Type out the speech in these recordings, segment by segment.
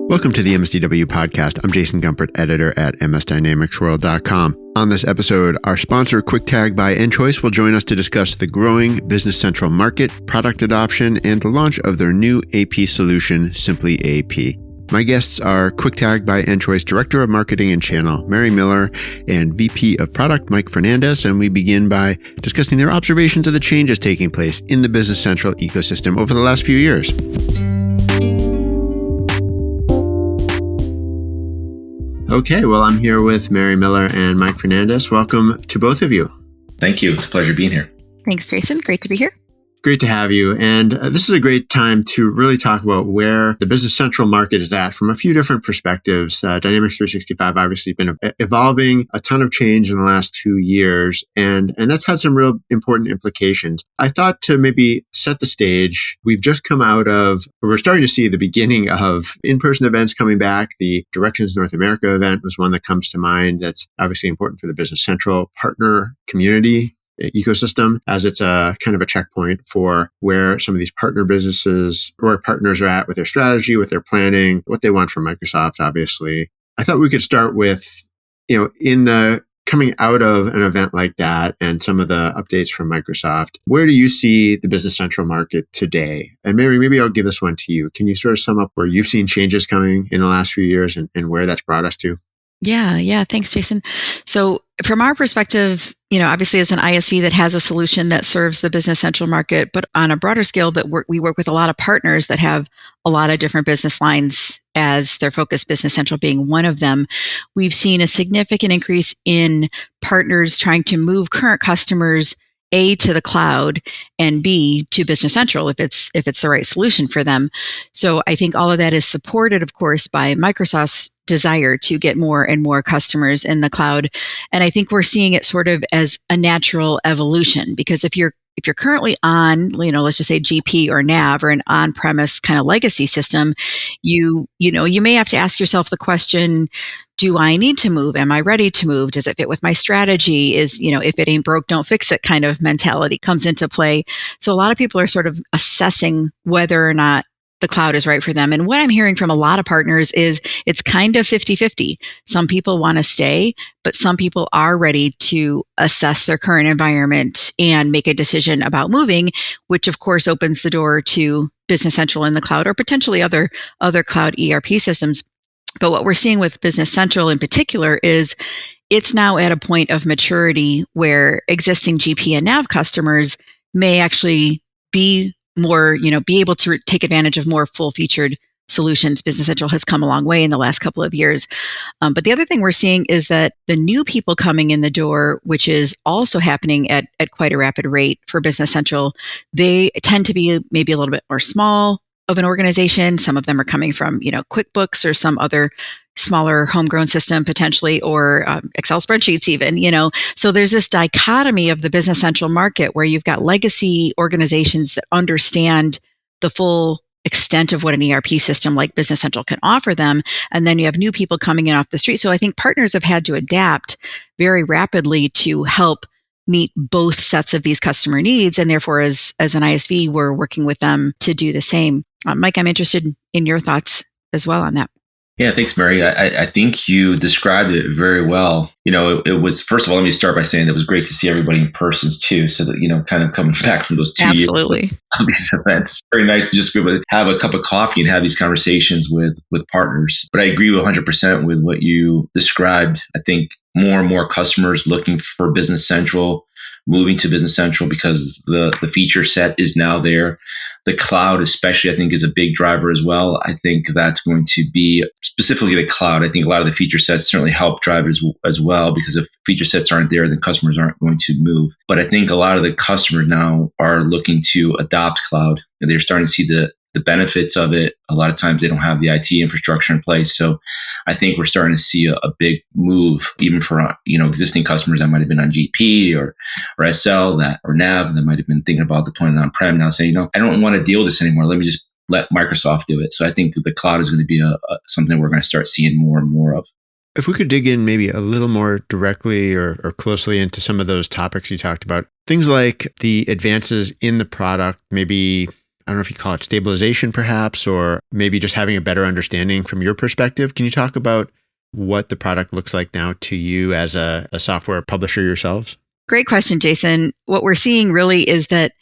Welcome to the MSDW podcast. I'm Jason Gumpert, editor at msdynamicsworld.com. On this episode, our sponsor, KwikTag by enChoice, will join us to discuss the growing Business Central market, product adoption, and the launch of their new AP solution, SimplyAP. My guests are KwikTag by enChoice Director of Marketing and Channel, Mary Miller, and VP of Product, Mike Fernandes, and we begin by discussing their observations of the changes taking place in the Business Central ecosystem over the last few years. Okay, well, I'm here with Mary Miller and Mike Fernandes. Welcome to both of you. Thank you. It's a pleasure being here. Thanks, Jason. Great to be here. Great to have you. And this is a great time to really talk about where the Business Central market is at from a few different perspectives. Dynamics 365 obviously been evolving, a ton of change in the last 2 years, and that's had some real important implications. I thought to maybe set the stage, we're starting to see the beginning of in-person events coming back. The Directions North America event was one that comes to mind. That's obviously important for the Business Central partner community ecosystem, as it's a kind of a checkpoint for where some of these partner businesses or partners are at with their strategy, with their planning, what they want from Microsoft, obviously. I thought we could start with, in the coming out of an event like that and some of the updates from Microsoft, where do you see the Business Central market today? And Mary, maybe I'll give this one to you. Can you sort of sum up where you've seen changes coming in the last few years and where that's brought us to? Yeah. Thanks, Jason. So from our perspective, obviously as an ISV that has a solution that serves the Business Central market, but on a broader scale, we work with a lot of partners that have a lot of different business lines as their focus, Business Central being one of them. We've seen a significant increase in partners trying to move current customers A, to the cloud, and B, to Business Central if it's the right solution for them. So I think all of that is supported, of course, by Microsoft's desire to get more and more customers in the cloud. And I think we're seeing it sort of as a natural evolution, because if you're currently on, let's just say GP or NAV or an on-premise kind of legacy system, you may have to ask yourself the question, do I need to move? Am I ready to move? Does it fit with my strategy? If it ain't broke, don't fix it kind of mentality comes into play. So a lot of people are sort of assessing whether or not the cloud is right for them. And what I'm hearing from a lot of partners is it's kind of 50-50. Some people want to stay, but some people are ready to assess their current environment and make a decision about moving, which of course opens the door to Business Central in the cloud or potentially other cloud ERP systems. But what we're seeing with Business Central in particular is it's now at a point of maturity where existing GP and NAV customers may actually be able to take advantage of more full-featured solutions. Business Central has come a long way in the last couple of years. But the other thing we're seeing is that the new people coming in the door, which is also happening at quite a rapid rate for Business Central, they tend to be maybe a little bit more small of an organization. Some of them are coming from, QuickBooks or some other smaller homegrown system potentially, or Excel spreadsheets even, So there's this dichotomy of the Business Central market where you've got legacy organizations that understand the full extent of what an ERP system like Business Central can offer them. And then you have new people coming in off the street. So I think partners have had to adapt very rapidly to help meet both sets of these customer needs. And therefore, as an ISV, we're working with them to do the same. Mike, I'm interested in your thoughts as well on that. Yeah, thanks, Mary. I think you described it very well. It was, first of all, let me start by saying it was great to see everybody in person too. So that, kind of coming back from those 2 years of these events, it's very nice to just be able to have a cup of coffee and have these conversations with partners. But I agree 100% with what you described. I think more and more customers looking for Business Central, moving to Business Central because the feature set is now there. The cloud especially, I think, is a big driver as well. I think that's going to be specifically the cloud. I think a lot of the feature sets certainly help drive it as well, because if feature sets aren't there, then customers aren't going to move. But I think a lot of the customers now are looking to adopt cloud, and they're starting to see the benefits of it. A lot of times they don't have the IT infrastructure in place. So I think we're starting to see a big move, even for existing customers that might have been on GP or SL or NAV that might have been thinking about deploying it on-prem, now saying, I don't want to deal with this anymore. Let me just let Microsoft do it. So I think that the cloud is going to be something we're going to start seeing more and more of. If we could dig in maybe a little more directly or closely into some of those topics you talked about, things like the advances in the product, maybe I don't know if you call it stabilization perhaps, or maybe just having a better understanding from your perspective. Can you talk about what the product looks like now to you as a software publisher yourselves? Great question, Jason. What we're seeing really is that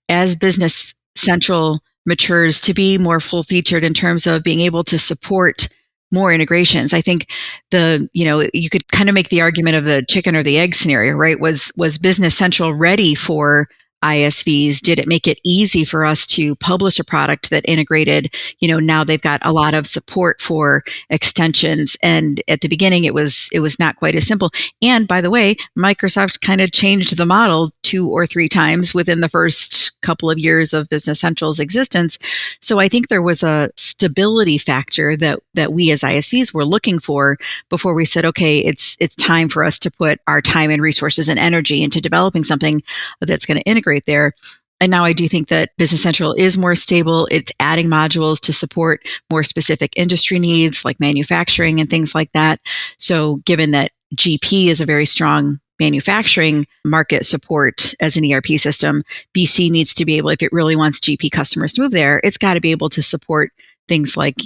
as Business Central matures to be more full featured in terms of being able to support more integrations, I think you could kind of make the argument of the chicken or the egg scenario, right? Was Business Central ready for ISVs? Did it make it easy for us to publish a product that integrated? Now they've got a lot of support for extensions, and at the beginning it was not quite as simple. And by the way, Microsoft kind of changed the model 2 or 3 times within the first couple of years of Business Central's existence. So I think there was a stability factor that we as ISVs were looking for before we said, okay, it's time for us to put our time and resources and energy into developing something that's going to integrate there. And now I do think that Business Central is more stable. It's adding modules to support more specific industry needs like manufacturing and things like that. So given that GP is a very strong manufacturing market support as an ERP system, BC needs to be able, if it really wants GP customers to move there, it's got to be able to support things like,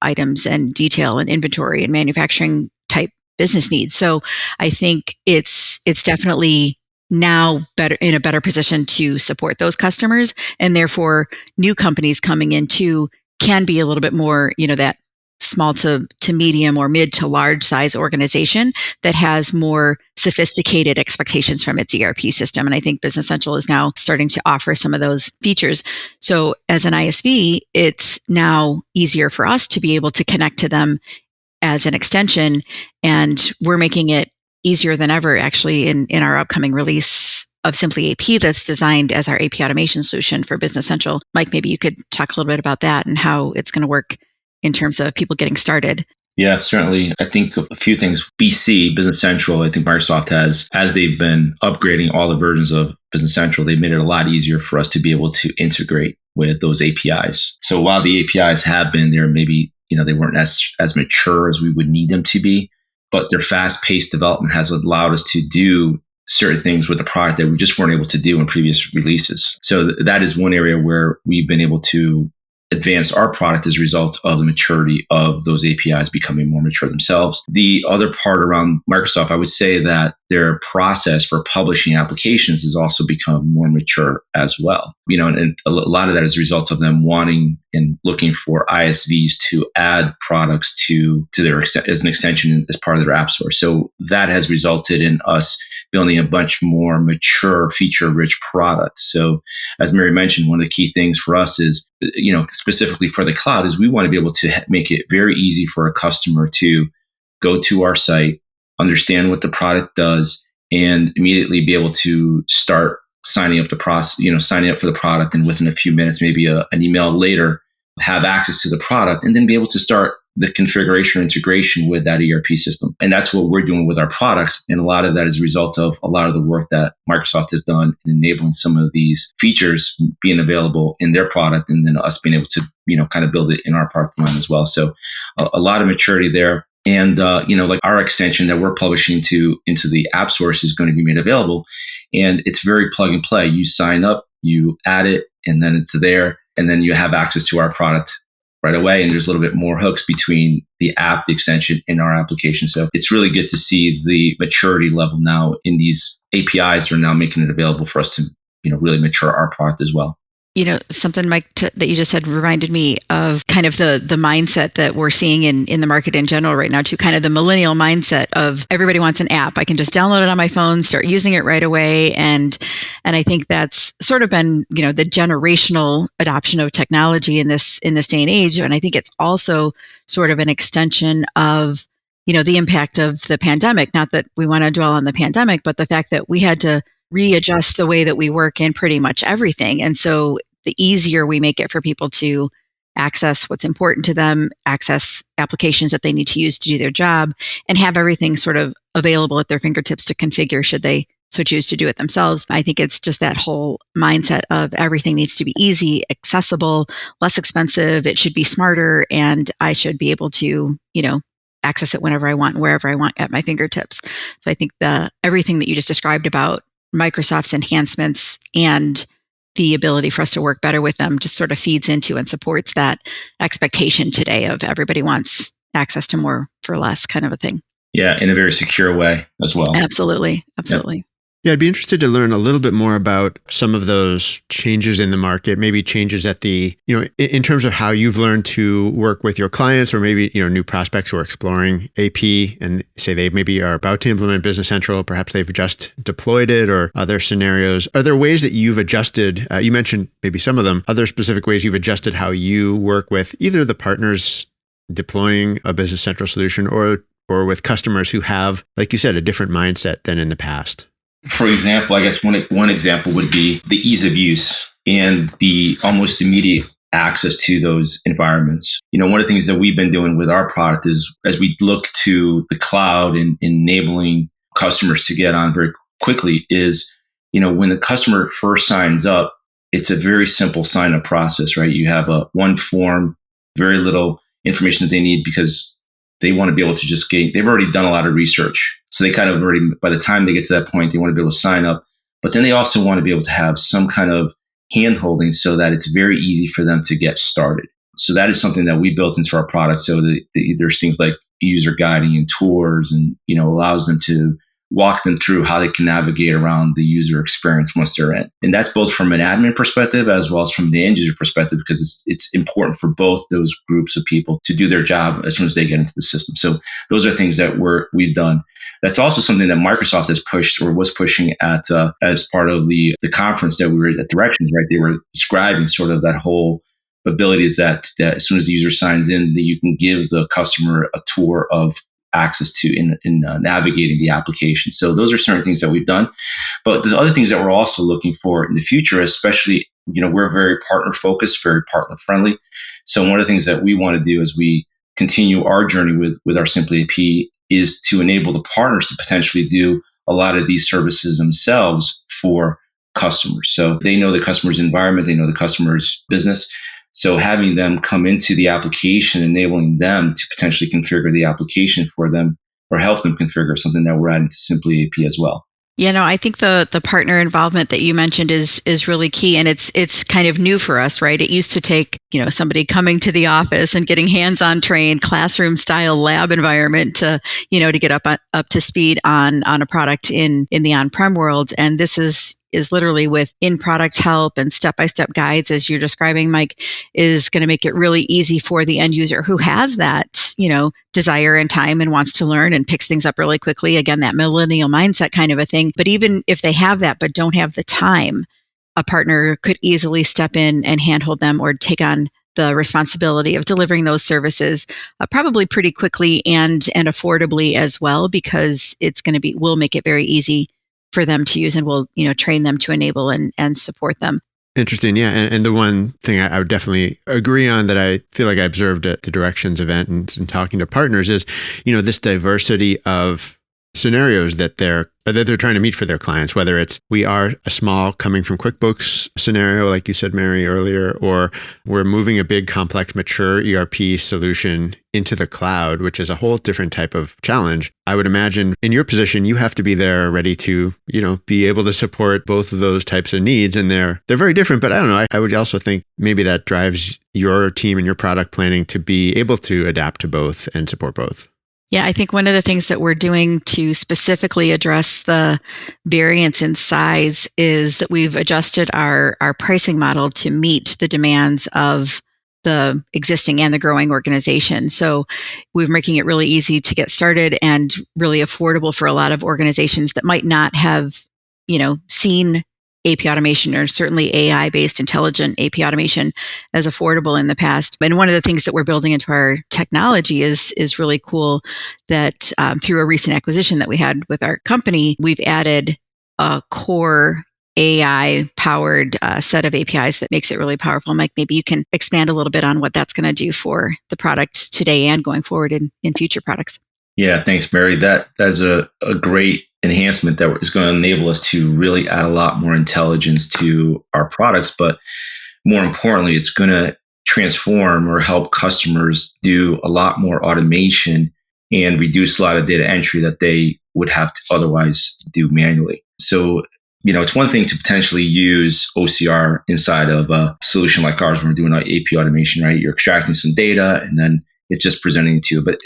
items and detail and inventory and manufacturing type business needs. So I think it's definitely now in a better position to support those customers, and therefore new companies coming in too can be a little bit more, that small to medium or mid to large size organization that has more sophisticated expectations from its ERP system. And I think Business Central is now starting to offer some of those features. So as an ISV, it's now easier for us to be able to connect to them as an extension, and we're making it easier than ever, actually, in our upcoming release of SimplyAP that's designed as our AP automation solution for Business Central. Mike, maybe you could talk a little bit about that and how it's going to work in terms of people getting started. Yeah, certainly. I think a few things. BC, Business Central, I think Microsoft has, as they've been upgrading all the versions of Business Central, they've made it a lot easier for us to be able to integrate with those APIs. So while the APIs have been there, maybe they weren't as mature as we would need them to be, but their fast-paced development has allowed us to do certain things with the product that we just weren't able to do in previous releases. So that is one area where we've been able to advance our product as a result of the maturity of those APIs becoming more mature themselves. The other part around Microsoft, I would say that their process for publishing applications has also become more mature as well. And a lot of that is a result of them wanting and looking for ISVs to add products to their as an extension as part of their AppSource. So that has resulted in us building a much more mature, feature-rich product. So as Mary mentioned, one of the key things for us is, specifically for the cloud, is we want to be able to make it very easy for a customer to go to our site, understand what the product does, and immediately be able to start signing up signing up for the product, and within a few minutes, maybe an email later, have access to the product, and then be able to start the configuration or integration with that ERP system. And that's what we're doing with our products. And a lot of that is a result of a lot of the work that Microsoft has done in enabling some of these features being available in their product, and then us being able to, kind of build it in our product line as well. So a lot of maturity there. And, like our extension that we're publishing into the AppSource is going to be made available. And it's very plug and play. You sign up, you add it, and then it's there. And then you have access to our product right away. And there's a little bit more hooks between the app, the extension, and our application. So it's really good to see the maturity level now in these APIs are now making it available for us to, really mature our product as well. Something, Mike, that you just said reminded me of kind of the mindset that we're seeing in the market in general right now, to kind of the millennial mindset of everybody wants an app. I can just download it on my phone, start using it right away. And I think that's sort of been, the generational adoption of technology in this day and age. And I think it's also sort of an extension of, the impact of the pandemic. Not that we want to dwell on the pandemic, but the fact that we had to readjust the way that we work in pretty much everything. And so the easier we make it for people to access what's important to them, access applications that they need to use to do their job, and have everything sort of available at their fingertips to configure should they so choose to do it themselves. I think it's just that whole mindset of everything needs to be easy, accessible, less expensive. It should be smarter, and I should be able to, access it whenever I want, wherever I want at my fingertips. So I think everything that you just described about Microsoft's enhancements and the ability for us to work better with them just sort of feeds into and supports that expectation today of everybody wants access to more for less kind of a thing. Yeah, in a very secure way as well. Absolutely. Yeah, I'd be interested to learn a little bit more about some of those changes in the market, maybe changes at the, in terms of how you've learned to work with your clients, or maybe, new prospects who are exploring AP and say they maybe are about to implement Business Central, perhaps they've just deployed it, or other scenarios. Are there ways that you've adjusted, you mentioned maybe some of them, other specific ways you've adjusted how you work with either the partners deploying a Business Central solution or with customers who have, like you said, a different mindset than in the past? For example, I guess one example would be the ease of use and the almost immediate access to those environments. One of the things that we've been doing with our product is, as we look to the cloud and enabling customers to get on very quickly, is, when the customer first signs up, it's a very simple sign up process, right? You have one form, very little information that they need, because they want to be able to just they've already done a lot of research. So they kind of already, by the time they get to that point, they want to be able to sign up. But then they also want to be able to have some kind of hand-holding so that it's very easy for them to get started. So that is something that we built into our product. So there's things like user guiding and tours, and, allows them to walk them through how they can navigate around the user experience once they're in. And that's both from an admin perspective as well as from the end user perspective, because it's important for both those groups of people to do their job as soon as they get into the system. So those are things that we've done. That's also something that Microsoft has pushed, or was pushing at as part of the conference that we were at Directions, right? They were describing sort of that whole ability is that as soon as the user signs in, that you can give the customer a tour of access to in navigating the application. So those are certain things that we've done. But the other things that we're also looking for in the future, especially, we're very partner focused, very partner friendly. So one of the things that we want to do as we continue our journey with our SimplyAP is to enable the partners to potentially do a lot of these services themselves for customers. So they know the customer's environment, they know the customer's business. So having them come into the application, enabling them to potentially configure the application for them or help them configure, something that we're adding to SimplyAP as well. I think the partner involvement that you mentioned is really key, and it's kind of new for us, right? It used to take somebody coming to the office and getting hands-on trained classroom style lab environment to get up to speed on a product in the on-prem world, and this is literally with in-product help and step-by-step guides, as you're describing, Mike, is going to make it really easy for the end user who has that, desire and time and wants to learn and picks things up really quickly. Again, that millennial mindset kind of a thing. But even if they have that but don't have the time, a partner could easily step in and handhold them or take on the responsibility of delivering those services probably pretty quickly and affordably as well, because we'll make it very easy for them to use, and we'll train them to enable and support them. Interesting. Yeah. And the one thing I would definitely agree on that I feel like I observed at the Directions event and talking to partners is, this diversity of scenarios that they're trying to meet for their clients, whether it's we are a small coming from QuickBooks scenario, like you said, Mary, earlier, or we're moving a big, complex, mature ERP solution into the cloud, which is a whole different type of challenge. I would imagine in your position, you have to be there ready to, be able to support both of those types of needs. And they're very different, but I don't know. I would also think maybe that drives your team and your product planning to be able to adapt to both and support both. Yeah, I think one of the things that we're doing to specifically address the variance in size is that we've adjusted our pricing model to meet the demands of the existing and the growing organization. So we're making it really easy to get started and really affordable for a lot of organizations that might not have, seen AP automation, or certainly AI-based intelligent AP automation, as affordable in the past. And one of the things that we're building into our technology is really cool that through a recent acquisition that we had with our company, we've added a core AI-powered set of APIs that makes it really powerful. Mike, maybe you can expand a little bit on what that's going to do for the product today and going forward in future products. Yeah, thanks, Mary. That's a great enhancement that is going to enable us to really add a lot more intelligence to our products. But more importantly, it's going to transform or help customers do a lot more automation and reduce a lot of data entry that they would have to otherwise do manually. So it's one thing to potentially use OCR inside of a solution like ours when we're doing AP automation, right? You're extracting some data and then it's just presenting it to you. But,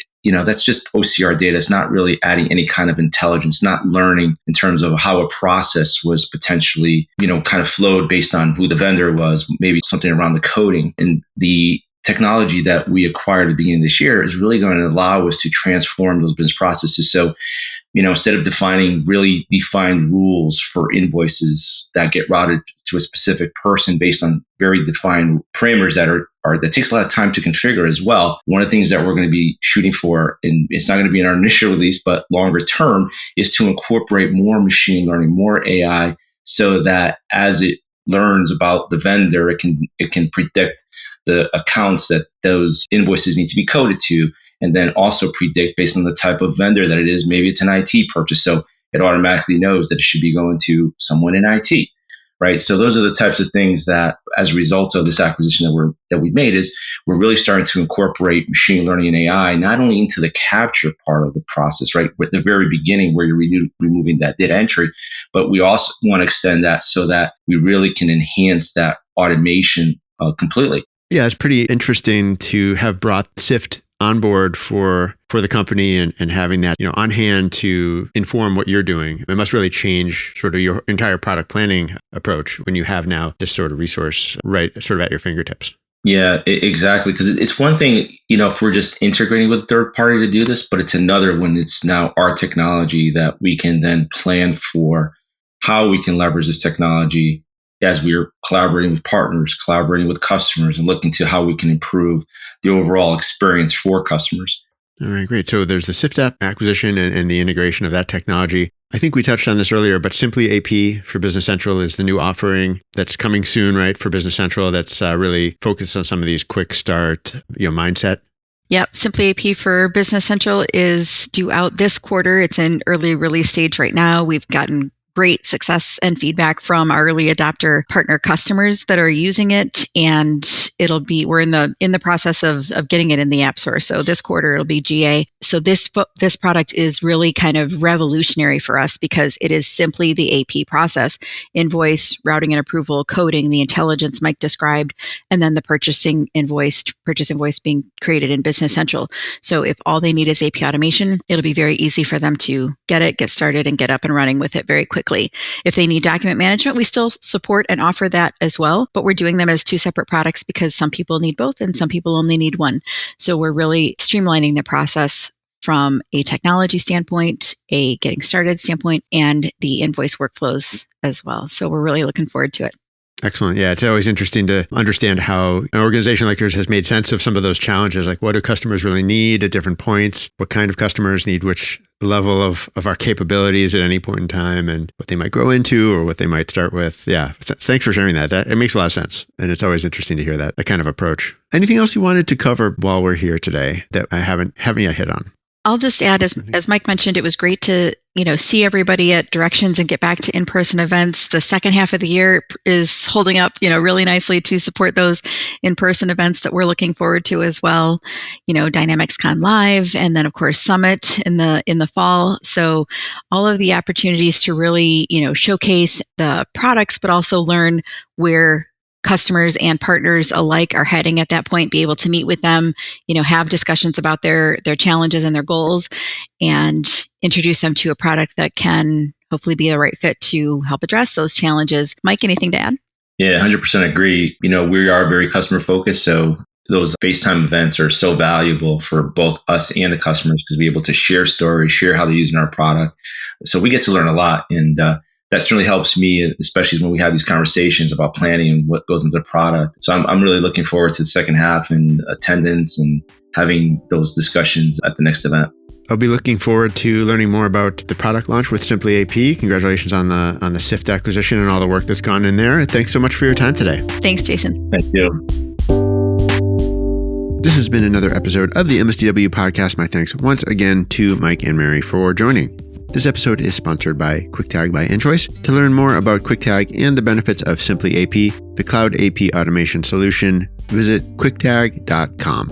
that's just OCR data. It's not really adding any kind of intelligence, not learning in terms of how a process was potentially, kind of flowed based on who the vendor was, maybe something around the coding. And the technology that we acquired at the beginning of this year is really going to allow us to transform those business processes. So, instead of defining really defined rules for invoices that get routed to a specific person based on very defined parameters that takes a lot of time to configure as well. One of the things that we're going to be shooting for, and it's not going to be in our initial release, but longer term, is to incorporate more machine learning, more AI, so that as it learns about the vendor, it can predict the accounts that those invoices need to be coded to, and then also predict based on the type of vendor that it is. Maybe it's an IT purchase, so it automatically knows that it should be going to someone in IT, right? So those are the types of things that, as a result of this acquisition that we've made, is we're really starting to incorporate machine learning and AI not only into the capture part of the process, right, at the very beginning where you're removing that data entry, but we also want to extend that so that we really can enhance that automation completely. Yeah, it's pretty interesting to have brought Sypht on board for the company and having that, on hand to inform what you're doing. It must really change sort of your entire product planning approach when you have now this sort of resource right sort of at your fingertips. Yeah, exactly. Because it's one thing, if we're just integrating with a third party to do this, but it's another when it's now our technology that we can then plan for how we can leverage this technology as we're collaborating with partners, collaborating with customers, and looking to how we can improve the overall experience for customers. All right, great. So there's the SimplyAP acquisition and the integration of that technology. I think we touched on this earlier, but SimplyAP for Business Central is the new offering that's coming soon, right, for Business Central that's really focused on some of these quick start, mindset. Yep. SimplyAP for Business Central is due out this quarter. It's in early release stage right now. We've gotten great success and feedback from our early adopter partner customers that are using it, and we're in the process of getting it in the AppSource. So this quarter it'll be GA. So this product is really kind of revolutionary for us because it is simply the AP process: invoice, routing and approval, coding, the intelligence Mike described, and then the purchase invoice being created in Business Central. So if all they need is AP automation, it'll be very easy for them to get started and get up and running with it very quickly. If they need document management, we still support and offer that as well, but we're doing them as two separate products because some people need both and some people only need one. So we're really streamlining the process from a technology standpoint, a getting started standpoint, and the invoice workflows as well. So we're really looking forward to it. Excellent. Yeah, it's always interesting to understand how an organization like yours has made sense of some of those challenges. Like, what do customers really need at different points? What kind of customers need which level of our capabilities at any point in time, and what they might grow into or what they might start with. Yeah, thanks for sharing that. It makes a lot of sense. And it's always interesting to hear that kind of approach. Anything else you wanted to cover while we're here today that I haven't yet hit on? I'll just add, as Mike mentioned, it was great to see everybody at Directions and get back to in-person events. The second half of the year is holding up, really nicely to support those in-person events that we're looking forward to as well. DynamicsCon Live, and then of course Summit in the fall. So all of the opportunities to really showcase the products, but also learn where customers and partners alike are heading at that point, be able to meet with them, have discussions about their challenges and their goals, and introduce them to a product that can hopefully be the right fit to help address those challenges. Mike, anything to add? Yeah, 100% agree. We are very customer focused, so those FaceTime events are so valuable for both us and the customers because we're able to share stories, share how they're using our product. So we get to learn a lot, and that certainly helps me, especially when we have these conversations about planning and what goes into the product. So I'm really looking forward to the second half and attendance and having those discussions at the next event. I'll be looking forward to learning more about the product launch with SimplyAP. Congratulations on the Sypht acquisition and all the work that's gone in there. Thanks so much for your time today. Thanks, Jason. Thank you. This has been another episode of the MSDW podcast. My thanks once again to Mike and Mary for joining. This episode is sponsored by KwikTag by enChoice. To learn more about KwikTag and the benefits of SimplyAP, the cloud AP automation solution, visit KwikTag.com.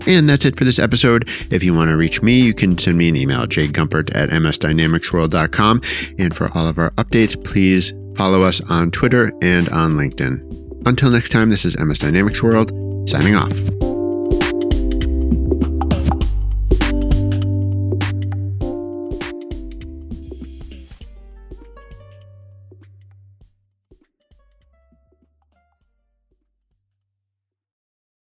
And that's it for this episode. If you want to reach me, you can send me an email at jgumpert@msdynamicsworld.com. And for all of our updates, please follow us on Twitter and on LinkedIn. Until next time, this is MS Dynamics World, signing off.